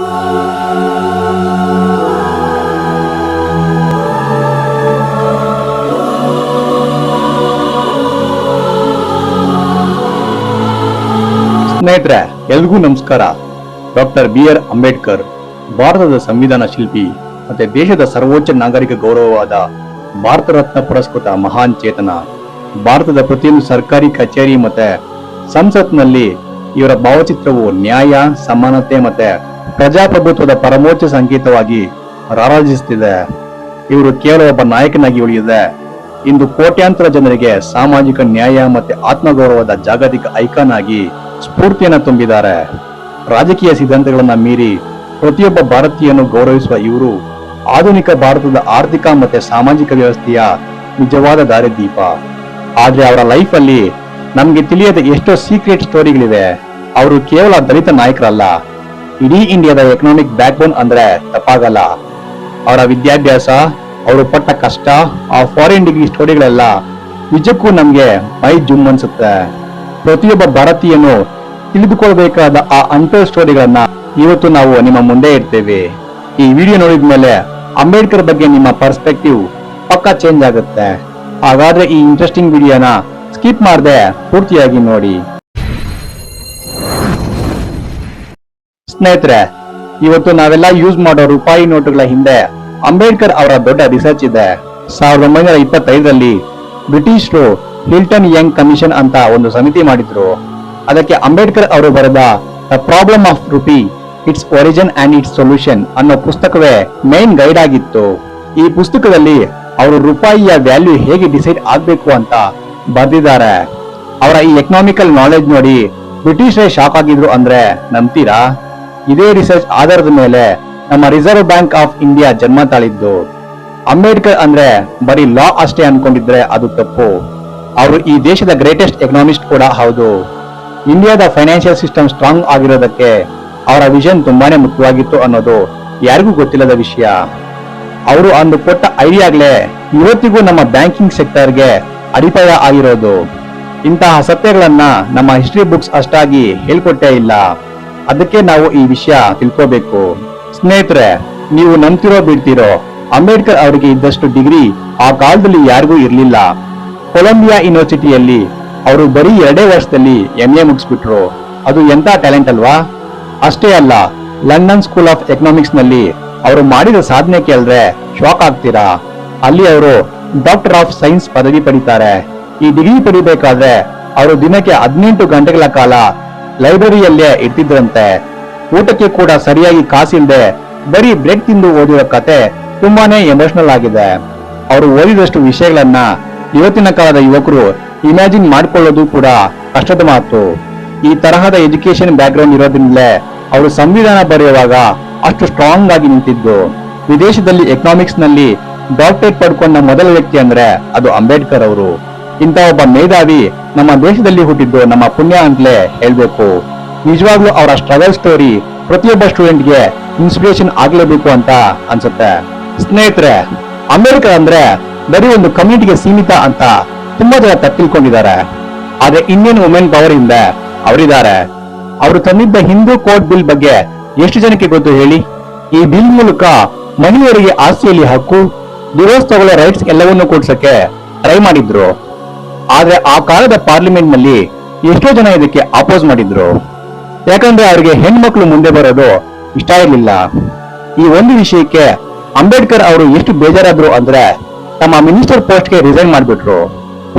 ಸ್ನೇಹಿತರೆ, ಎಲ್ರಿಗೂ ನಮಸ್ಕಾರ. ಡಾಕ್ಟರ್ BR ಅಂಬೇಡ್ಕರ್ ಭಾರತದ ಸಂವಿಧಾನ ಶಿಲ್ಪಿ ಮತ್ತೆ ದೇಶದ ಸರ್ವೋಚ್ಚ ನಾಗರಿಕ ಗೌರವವಾದ ಭಾರತ ರತ್ನ ಪುರಸ್ಕೃತ ಮಹಾನ್ ಚೇತನ. ಭಾರತದ ಪ್ರತಿಯೊಂದು ಸರ್ಕಾರಿ ಕಚೇರಿ ಮತ್ತೆ ಸಂಸತ್ನಲ್ಲಿ ಇವರ ಭಾವಚಿತ್ರವು ನ್ಯಾಯ, ಸಮಾನತೆ ಮತ್ತೆ ಪ್ರಜಾಪ್ರಭುತ್ವದ ಪರಮೋಚ್ಚ ಸಂಕೇತವಾಗಿ ರಾರಾಜಿಸುತ್ತಿದೆ. ಇವರು ಕೇವಲ ಒಬ್ಬ ನಾಯಕನಾಗಿ ಉಳಿಯದೆ ಇಂದು ಕೋಟ್ಯಾಂತರ ಜನರಿಗೆ ಸಾಮಾಜಿಕ ನ್ಯಾಯ ಮತ್ತೆ ಆತ್ಮಗೌರವದ ಜಾಗತಿಕ ಐಕಾನ್ ಆಗಿ ಸ್ಫೂರ್ತಿಯನ್ನು ತುಂಬಿದ್ದಾರೆ. ರಾಜಕೀಯ ಸಿದ್ಧಾಂತಗಳನ್ನ ಮೀರಿ ಪ್ರತಿಯೊಬ್ಬ ಭಾರತೀಯನು ಗೌರವಿಸುವ ಇವರು ಆಧುನಿಕ ಭಾರತದ ಆರ್ಥಿಕ ಮತ್ತೆ ಸಾಮಾಜಿಕ ವ್ಯವಸ್ಥೆಯ ನಿಜವಾದ ದಾರಿದೀಪ. ಆದ್ರೆ ಅವರ ಲೈಫ್ ಅಲ್ಲಿ ನಮ್ಗೆ ತಿಳಿಯದ ಎಷ್ಟೋ ಸೀಕ್ರೆಟ್ ಸ್ಟೋರಿಗಳಿವೆ. ಅವರು ಕೇವಲ ದಲಿತ ನಾಯಕರಲ್ಲ, ಇಡೀ ಇಂಡಿಯಾದ ಎಕನಾಮಿಕ್ ಬ್ಯಾಕ್ ಬೋನ್ ಅಂದ್ರೆ ತಪ್ಪಾಗಲ್ಲ. ಅವರ ವಿದ್ಯಾಭ್ಯಾಸ, ಅವರು ಪಟ್ಟ ಕಷ್ಟ, ಆ ಫಾರಿನ್ ಡಿಗ್ರಿ ಸ್ಟೋರಿಗಳೆಲ್ಲ ನಿಜಕ್ಕೂ ನಮ್ಗೆ ಮೈ ಜುಮ್ ಅನ್ಸುತ್ತೆ. ಪ್ರತಿಯೊಬ್ಬ ಭಾರತೀಯನು ತಿಳಿದುಕೊಳ್ಬೇಕಾದ ಆ ಅಂಟರ್ ಸ್ಟೋರಿಗಳನ್ನ ಇವತ್ತು ನಾವು ನಿಮ್ಮ ಮುಂದೆ ಇಡ್ತೇವೆ. ಈ ವಿಡಿಯೋ ನೋಡಿದ ಮೇಲೆ ಅಂಬೇಡ್ಕರ್ ಬಗ್ಗೆ ನಿಮ್ಮ ಪರ್ಸ್ಪೆಕ್ಟಿವ್ ಪಕ್ಕಾ ಚೇಂಜ್ ಆಗುತ್ತೆ. ಹಾಗಾದ್ರೆ ಈ ಇಂಟ್ರೆಸ್ಟಿಂಗ್ ವಿಡಿಯೋನ ಸ್ಕಿಪ್ ಮಾಡದೆ ಪೂರ್ತಿಯಾಗಿ ನೋಡಿ. ಸ್ನೇಹಿತರೆ, ಇವತ್ತು ನಾವೆಲ್ಲ ಯೂಸ್ ಮಾಡೋ ರೂಪಾಯಿ ನೋಟುಗಳ ಹಿಂದೆ ಅಂಬೇಡ್ಕರ್ ಅವರ ದೊಡ್ಡ ರಿಸರ್ಚ್ ಇದೆ. 1925ರಲ್ಲಿ ಬ್ರಿಟಿಷರು ಹಿಲ್ಟನ್ ಯಂಗ್ ಕಮಿಷನ್ ಅಂತ ಒಂದು ಸಮಿತಿ ಮಾಡಿದ್ರು. ಅದಕ್ಕೆ ಅಂಬೇಡ್ಕರ್ ಅವರು ಬರೆದ the problem of rupee, it's origin and it's solution ಅನ್ನೋ ಪುಸ್ತಕವೇ ಮೇನ್ ಗೈಡ್ ಆಗಿತ್ತು. ಈ ಪುಸ್ತಕದಲ್ಲಿ ಅವರು ರೂಪಾಯಿಯ ವ್ಯಾಲ್ಯೂ ಹೇಗೆ ಡಿಸೈಡ್ ಆಗ್ಬೇಕು ಅಂತ ಬರೆದಿದ್ದಾರೆ. ಅವರ ಈ ಎಕನಾಮಿಕಲ್ ನಾಲೆಜ್ ನೋಡಿ ಬ್ರಿಟಿಷರೇ ಶಾಕ್ ಆಗಿದ್ರು ಅಂದ್ರೆ ನಂಬ್ತೀರಾ? ಇದೇ ರಿಸರ್ಚ್ ಆಧಾರದ ಮೇಲೆ ನಮ್ಮ ರಿಸರ್ವ್ ಬ್ಯಾಂಕ್ ಆಫ್ ಇಂಡಿಯಾ ಜನ್ಮ ತಾಳಿದ್ದು. ಅಂಬೇಡ್ಕರ್ ಅಂದ್ರೆ ಬರೀ ಲಾ ಅಷ್ಟೇ ಅನ್ಕೊಂಡಿದ್ರೆ ಅದು ತಪ್ಪು. ಅವರು ಈ ದೇಶದ ಗ್ರೇಟೆಸ್ಟ್ ಎಕನಾಮಿಸ್ಟ್ ಕೂಡ ಹೌದು. ಇಂಡಿಯಾದ ಫೈನಾನ್ಷಿಯಲ್ ಸಿಸ್ಟಮ್ ಸ್ಟ್ರಾಂಗ್ ಆಗಿರೋದಕ್ಕೆ ಅವರ ವಿಷನ್ ತುಂಬಾನೇ ಮುಖ್ಯವಾಗಿತ್ತು ಅನ್ನೋದು ಯಾರಿಗೂ ಗೊತ್ತಿಲ್ಲದ ವಿಷಯ. ಅವರು ಅಂದು ಕೊಟ್ಟ ಐಡಿಯಾಗ್ಲೇ ಇವತ್ತಿಗೂ ನಮ್ಮ ಬ್ಯಾಂಕಿಂಗ್ ಸೆಕ್ಟರ್ಗೆ ಅಡಿಪಾಯ ಆಗಿರೋದು. ಇಂತಹ ಸತ್ಯಗಳನ್ನ ನಮ್ಮ ಹಿಸ್ಟ್ರಿ ಬುಕ್ಸ್ ಅಷ್ಟಾಗಿ ಹೇಳ್ಕೊಟ್ಟೇ ಇಲ್ಲ. ಅದಕ್ಕೆ ನಾವು ಈ ವಿಷಯ ತಿಳ್ಕೋಬೇಕು. ಸ್ನೇಹಿತರೆ, ನೀವು ನಂಬ್ತಿರೋ ಬಿಡ್ತಿರೋ, ಅಂಬೇಡ್ಕರ್ ಅವರಿಗೆ ಇದ್ದಷ್ಟು ಡಿಗ್ರಿ ಆ ಕಾಲದಲ್ಲಿ ಯಾರಿಗೂ ಇರ್ಲಿಲ್ಲ. ಕೊಲಂಬಿಯಾ ಯೂನಿವರ್ಸಿಟಿಯಲ್ಲಿ ಅವರು ಬರೀ 2 ವರ್ಷದಲ್ಲಿ MA ಮುಗಿಸ್ಬಿಟ್ರು. ಅದು ಎಂತ ಟ್ಯಾಲೆಂಟ್ ಅಲ್ವಾ? ಅಷ್ಟೇ ಅಲ್ಲ, ಲಂಡನ್ ಸ್ಕೂಲ್ ಆಫ್ ಎಕನಾಮಿಕ್ಸ್ ನಲ್ಲಿ ಅವರು ಮಾಡಿದ ಸಾಧನೆ ಕೇಳಿದ್ರೆ ಶಾಕ್ ಆಗ್ತೀರಾ. ಅಲ್ಲಿ ಅವರು ಡಾಕ್ಟರ್ ಆಫ್ ಸೈನ್ಸ್ ಪದವಿ ಪಡಿತಾರೆ. ಈ ಡಿಗ್ರಿ ಪಡಿಬೇಕಾದ್ರೆ ಅವರು ದಿನಕ್ಕೆ 18 ಗಂಟೆಗಳ ಕಾಲ ಲೈಬ್ರರಿಯಲ್ಲೇ ಇರ್ತಿದ್ರಂತೆ. ಊಟಕ್ಕೆ ಕೂಡ ಸರಿಯಾಗಿ ಕಾಸಿಲ್ದೆ ಬರೀ ಬ್ರೆಡ್ ತಿಂದು ಓದಿರೋ ಕತೆ ತುಂಬಾನೇ ಎಮೋಷನಲ್ ಆಗಿದೆ. ಅವರು ಓದಿದಷ್ಟು ವಿಷಯಗಳನ್ನ ಇವತ್ತಿನ ಕಾಲದ ಯುವಕರು ಇಮ್ಯಾಜಿನ್ ಮಾಡ್ಕೊಳ್ಳೋದು ಕೂಡ ಕಷ್ಟದ ಮಾತು. ಈ ತರಹದ ಎಜುಕೇಶನ್ ಬ್ಯಾಕ್ ಗ್ರೌಂಡ್ ಇರೋದ್ರಿಂದಲೇ ಅವರು ಸಂವಿಧಾನ ಬರೆಯುವಾಗ ಅಷ್ಟು ಸ್ಟ್ರಾಂಗ್ ಆಗಿ ನಿಂತಿದ್ದು. ವಿದೇಶದಲ್ಲಿ ಎಕನಾಮಿಕ್ಸ್ ನಲ್ಲಿ ಡಾಕ್ಟರೇಟ್ ಪಡ್ಕೊಂಡ ಮೊದಲ ವ್ಯಕ್ತಿ ಅಂದ್ರೆ ಅದು ಅಂಬೇಡ್ಕರ್ ಅವರು. ಇಂಥ ಒಬ್ಬ ಮೇಧಾವಿ ನಮ್ಮ ದೇಶದಲ್ಲಿ ಹುಟ್ಟಿದ್ದು ನಮ್ಮ ಪುಣ್ಯ ಅಂತಲೇ ಹೇಳ್ಬೇಕು. ನಿಜವಾಗ್ಲೂ ಅವರ ಸ್ಟ್ರಗಲ್ ಸ್ಟೋರಿ ಪ್ರತಿಯೊಬ್ಬ ಸ್ಟೂಡೆಂಟ್ಗೆ ಇನ್ಸ್ಪಿರೇಷನ್ ಆಗ್ಲೇಬೇಕು ಅಂತ ಅನ್ಸುತ್ತೆ. ಸ್ನೇಹಿತರೆ, ಅಂಬೇಡ್ಕರ್ ಅಂದ್ರೆ ಬರೀ ಒಂದು ಕಮ್ಯುನಿಟಿಗೆ ಸೀಮಿತ ಅಂತ ತುಂಬಾ ಜನ ತಪ್ಪಿಕೊಂಡಿದ್ದಾರೆ. ಆದ್ರೆ ಇಂಡಿಯನ್ ವುಮೆನ್ ಪವರ್ ಇಂದ ಅವರಿದ್ದಾರೆ. ಅವರು ತಂದಿದ್ದ ಹಿಂದೂ ಕೋಡ್ ಬಿಲ್ ಬಗ್ಗೆ ಎಷ್ಟು ಜನಕ್ಕೆ ಗೊತ್ತು ಹೇಳಿ? ಈ ಬಿಲ್ ಮೂಲಕ ಮಹಿಳೆಯರಿಗೆ ಆಸ್ತಿಯಲ್ಲಿ ಹಕ್ಕು, ಡಿವೋರ್ಸ್ ತಗೊಳ್ಳೋ ರೈಟ್ಸ್ ಎಲ್ಲವನ್ನೂ ಕೊಡ್ಸಕ್ಕೆ ಟ್ರೈ ಮಾಡಿದ್ರು. ಆದ್ರೆ ಆ ಕಾಲದ ಪಾರ್ಲಿಮೆಂಟ್ ನಲ್ಲಿ ಎಷ್ಟೋ ಜನ ಇದಕ್ಕೆ ಅಪೋಸ್ ಮಾಡಿದ್ರು. ಯಾಕಂದ್ರೆ ಅವರಿಗೆ ಹೆಣ್ಮಕ್ಳು ಮುಂದೆ ಬರೋದು ಇಷ್ಟ ಇರಲಿಲ್ಲ. ಈ ಒಂದು ವಿಷಯಕ್ಕೆ ಅಂಬೇಡ್ಕರ್ ಅವರು ಎಷ್ಟು ಬೇಜಾರಾದ್ರು ಅಂದ್ರೆ ತಮ್ಮ ಮಿನಿಸ್ಟರ್ ಪೋಸ್ಟ್ ಗೆ ರಿಸೈನ್ ಮಾಡಿಬಿಟ್ರು.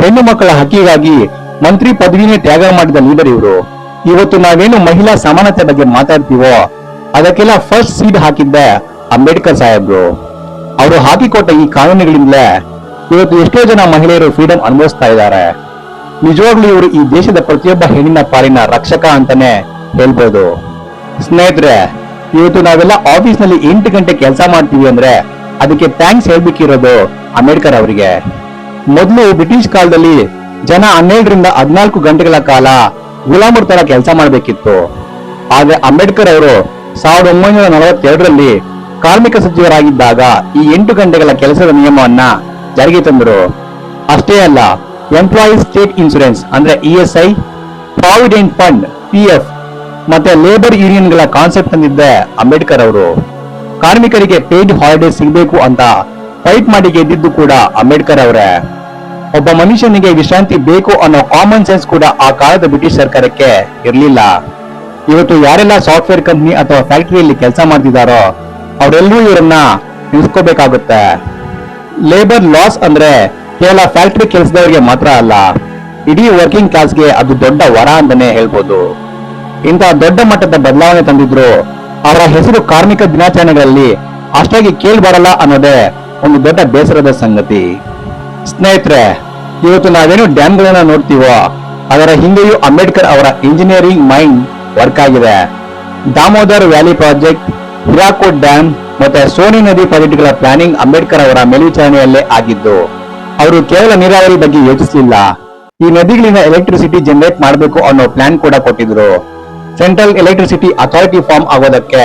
ಹೆಣ್ಣು ಮಕ್ಕಳ ಹಕ್ಕಿಗಾಗಿ ಮಂತ್ರಿ ಪದವಿನೇ ತ್ಯಾಗ ಮಾಡಿದ ಲೀಡರ್ ಇವರು. ಇವತ್ತು ನಾವೇನು ಮಹಿಳಾ ಸಮಾನತೆ ಬಗ್ಗೆ ಮಾತಾಡ್ತೀವೋ ಅದಕ್ಕೆಲ್ಲ ಫಸ್ಟ್ ಸೀಡ್ ಹಾಕಿದ್ದೆ ಅಂಬೇಡ್ಕರ್ ಸಾಹೇಬ್ರು. ಅವರು ಹಾಕಿಕೊಟ್ಟ ಈ ಕಾನೂನುಗಳಿಂದಲೇ ಇವತ್ತು ಎಷ್ಟೋ ಜನ ಮಹಿಳೆಯರು ಫ್ರೀಡಂ ಅನುಭವಿಸ್ತಾ ಇದ್ದಾರೆ. ನಿಜವಾಗ್ಲೂ ಇವರು ಈ ದೇಶದ ಪ್ರತಿಯೊಬ್ಬ ಹೆಣ್ಣಿನ ಪಾಲಿನ ರಕ್ಷಕ ಅಂತಾನೆ ಹೇಳ್ಬೋದು. ಸ್ನೇಹಿತರೆ, ಇವತ್ತು ನಾವೆಲ್ಲ ಆಫೀಸ್ ನಲ್ಲಿ 8 ಗಂಟೆ ಕೆಲಸ ಮಾಡ್ತೀವಿ ಅಂದ್ರೆ ಅದಕ್ಕೆ ಥ್ಯಾಂಕ್ಸ್ ಹೇಳ್ಬೇಕಿರೋದು ಅಂಬೇಡ್ಕರ್ ಅವರಿಗೆ. ಮೊದಲು ಬ್ರಿಟಿಷ್ ಕಾಲದಲ್ಲಿ ಜನ 12ರಿಂದ 14 ಗಂಟೆಗಳ ಕಾಲ ಗುಲಾಮರ ತರ ಕೆಲಸ ಮಾಡಬೇಕಿತ್ತು. ಆದ್ರೆ ಅಂಬೇಡ್ಕರ್ ಅವರು 1942ರಲ್ಲಿ ಕಾರ್ಮಿಕ ಸಚಿವರಾಗಿದ್ದಾಗ ಈ 8 ಗಂಟೆಗಳ ಕೆಲಸದ ನಿಯಮವನ್ನ ಜಾರಿಗೆ ತಂದರು. ಅಷ್ಟೇ ಅಲ್ಲ, ಎಂಪ್ಲಾಯೀಸ್ ಸ್ಟೇಟ್ ಇನ್ಶೂರೆನ್ಸ್ ಅಂದ್ರೆ ESI, ಪ್ರಾವಿಡೆಂಟ್ ಫಂಡ್ PF ಮತ್ತೆ ಲೇಬರ್ ಯೂನಿಯನ್ಗಳ ಕಾನ್ಸೆಪ್ಟ್ ತಂದಿದ್ದೆ ಅಂಬೇಡ್ಕರ್ ಅವರು. ಕಾರ್ಮಿಕರಿಗೆ ಪೇಯ್ಡ್ ಹಾಲಿಡೇ ಸಿಗಬೇಕು ಅಂತ ಫೈಟ್ ಮಾಡಿ ಗೆದ್ದಿದ್ದು ಕೂಡ ಅಂಬೇಡ್ಕರ್ ಅವರೇ. ಒಬ್ಬ ಮನುಷ್ಯನಿಗೆ ವಿಶ್ರಾಂತಿ ಬೇಕು ಅನ್ನೋ ಕಾಮನ್ ಸೆನ್ಸ್ ಕೂಡ ಆ ಕಾಲದ ಬ್ರಿಟಿಷ್ ಸರ್ಕಾರಕ್ಕೆ ಇರಲಿಲ್ಲ. ಇವತ್ತು ಯಾರೆಲ್ಲ ಸಾಫ್ಟ್ವೇರ್ ಕಂಪ್ನಿ ಅಥವಾ ಫ್ಯಾಕ್ಟರಿಯಲ್ಲಿ ಕೆಲಸ ಮಾಡ್ತಿದಾರೋ ಅವರೆಲ್ಲರೂ ಇವರನ್ನ ನಿಲ್ಸ್ಕೋಬೇಕಾಗುತ್ತೆ. ಲೇಬರ್ ಲಾಸ್ ಅಂದ್ರೆ ಕೇವಲ ಫ್ಯಾಕ್ಟರಿ ಕೆಲಸದವರಿಗೆ ಮಾತ್ರ ಅಲ್ಲ, ಇಡೀ ವರ್ಕಿಂಗ್ ಕ್ಲಾಸ್ಗೆ ಅದು ದೊಡ್ಡ ವರ ಅಂತಾನೆ ಹೇಳ್ಬೋದು. ಇಂತಹ ದೊಡ್ಡ ಮಟ್ಟದ ಬದಲಾವಣೆ ತಂದಿದ್ರು ಅವರ ಹೆಸರು ಕಾರ್ಮಿಕ ದಿನಾಚರಣೆಗಳಲ್ಲಿ ಅಷ್ಟಾಗಿ ಕೇಳ್ಬಾರಲ್ಲ ಅನ್ನೋದೇ ಒಂದು ದೊಡ್ಡ ಬೇಸರದ ಸಂಗತಿ. ಸ್ನೇಹಿತರೆ, ಇವತ್ತು ನಾವೇನು ಡ್ಯಾಮ್ಗಳನ್ನ ನೋಡ್ತೀವೋ ಅದರ ಹಿಂದೆಯೂ ಅಂಬೇಡ್ಕರ್ ಅವರ ಇಂಜಿನಿಯರಿಂಗ್ ಮೈಂಡ್ ವರ್ಕ್ ಆಗಿದೆ. ದಾಮೋದರ್ ವ್ಯಾಲಿ ಪ್ರಾಜೆಕ್ಟ್, ಹಿರಾಕೋಟ್ ಡ್ಯಾಮ್ ಮತ್ತೆ ಸೋನಿ ನದಿ ಪ್ರಾಜೆಕ್ಟ್ಗಳ ಪ್ಲಾನಿಂಗ್ ಅಂಬೇಡ್ಕರ್ ಅವರ ಮೇಲ್ವಿಚಾರಣೆಯಲ್ಲೇ ಆಗಿದ್ದು. ಅವರು ಕೇವಲ ನೀರಾವರಿ ಬಗ್ಗೆ ಯೋಚಿಸಲಿಲ್ಲ, ಈ ನದಿಗಳಿಂದ ಎಲೆಕ್ಟ್ರಿಸಿಟಿ ಜನರೇಟ್ ಮಾಡಬೇಕು ಅನ್ನೋ ಪ್ಲಾನ್ ಕೂಡ ಕೊಟ್ಟಿದ್ರು. ಸೆಂಟ್ರಲ್ ಎಲೆಕ್ಟ್ರಿಸಿಟಿ ಅಥಾರಿಟಿ ಫಾರ್ಮ್ ಆಗೋದಕ್ಕೆ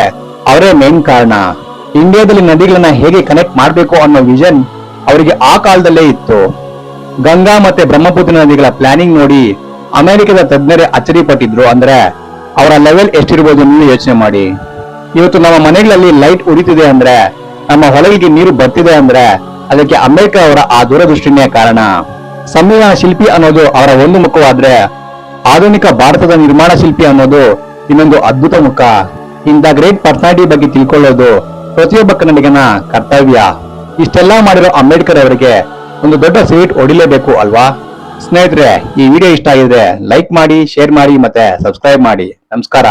ಅವರೇ ಮೇನ್ ಕಾರಣ. ಇಂಡಿಯಾದಲ್ಲಿ ನದಿಗಳನ್ನ ಹೇಗೆ ಕನೆಕ್ಟ್ ಮಾಡಬೇಕು ಅನ್ನೋ ವಿಷನ್ ಅವರಿಗೆ ಆ ಕಾಲದಲ್ಲೇ ಇತ್ತು. ಗಂಗಾ ಮತ್ತೆ ಬ್ರಹ್ಮಪುತ್ರ ನದಿಗಳ ಪ್ಲಾನಿಂಗ್ ನೋಡಿ ಅಮೆರಿಕದ ತಜ್ಞರೇ ಅಚ್ಚರಿ ಪಟ್ಟಿದ್ರು. ಅಂದ್ರೆ ಅವರ ಲೆವೆಲ್ ಎಷ್ಟಿರ್ಬೋದು ನೀವು ಯೋಚನೆ ಮಾಡಿ. ಇವತ್ತು ನಮ್ಮ ಮನೆಗಳಲ್ಲಿ ಲೈಟ್ ಉರಿತಿದೆ ಅಂದ್ರೆ, ನಮ್ಮ ಹೊಲಗಳಿಗೆ ನೀರು ಬರ್ತಿದೆ ಅಂದ್ರೆ ಅದಕ್ಕೆ ಅಂಬೇಡ್ಕರ್ ಅವರ ಆ ದೂರದೃಷ್ಟಿನೇ ಕಾರಣ. ಸಂವಿಧಾನ ಶಿಲ್ಪಿ ಅನ್ನೋದು ಅವರ ಒಂದು ಮುಖವಾದ್ರೆ, ಆಧುನಿಕ ಭಾರತದ ನಿರ್ಮಾಣ ಶಿಲ್ಪಿ ಅನ್ನೋದು ಇನ್ನೊಂದು ಅದ್ಭುತ ಮುಖ. ಇಂಥ ಗ್ರೇಟ್ ಪರ್ಸನಾಲಿಟಿ ಬಗ್ಗೆ ತಿಳ್ಕೊಳ್ಳೋದು ಪ್ರತಿಯೊಬ್ಬ ಕನ್ನಡಿಗನ ಕರ್ತವ್ಯ. ಇಷ್ಟೆಲ್ಲಾ ಮಾಡಿರೋ ಅಂಬೇಡ್ಕರ್ ಅವರಿಗೆ ಒಂದು ದೊಡ್ಡ ಸೆಲ್ಯೂಟ್ ಹೊಡಿಲೇಬೇಕು ಅಲ್ವಾ? ಸ್ನೇಹಿತರೆ, ಈ ವಿಡಿಯೋ ಇಷ್ಟ ಆಗಿದ್ರೆ ಲೈಕ್ ಮಾಡಿ, ಶೇರ್ ಮಾಡಿ ಮತ್ತೆ ಸಬ್ಸ್ಕ್ರೈಬ್ ಮಾಡಿ. ನಮಸ್ಕಾರ.